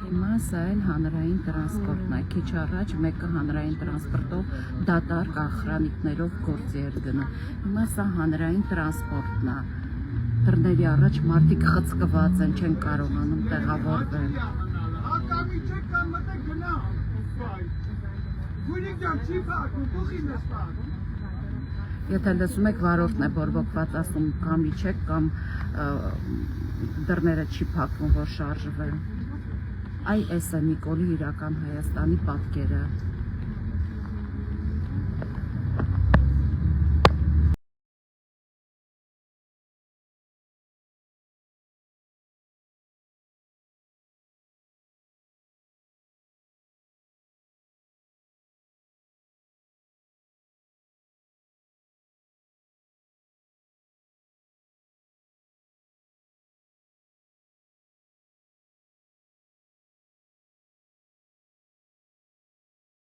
Հիմա սա էլ հանրային տրանսպորտն է, քիչ առաջ մեկը հանրային տրանսպորտով դատարկ ախրանիկներով գործի էր գնում։ Հիմա սա հանրային տրանսպորտն է։ Դռների առաջ մարդիկ խցկված են, չեն կարողանում տեղավորվել։ Եթե լսում եք վարորդն է բորբոքված ասում կամ իջեք կամ դռները չի փակվում որ շարժվեն։ Այ էս է Նիկոլի իրական Հայաստանի պատկերը։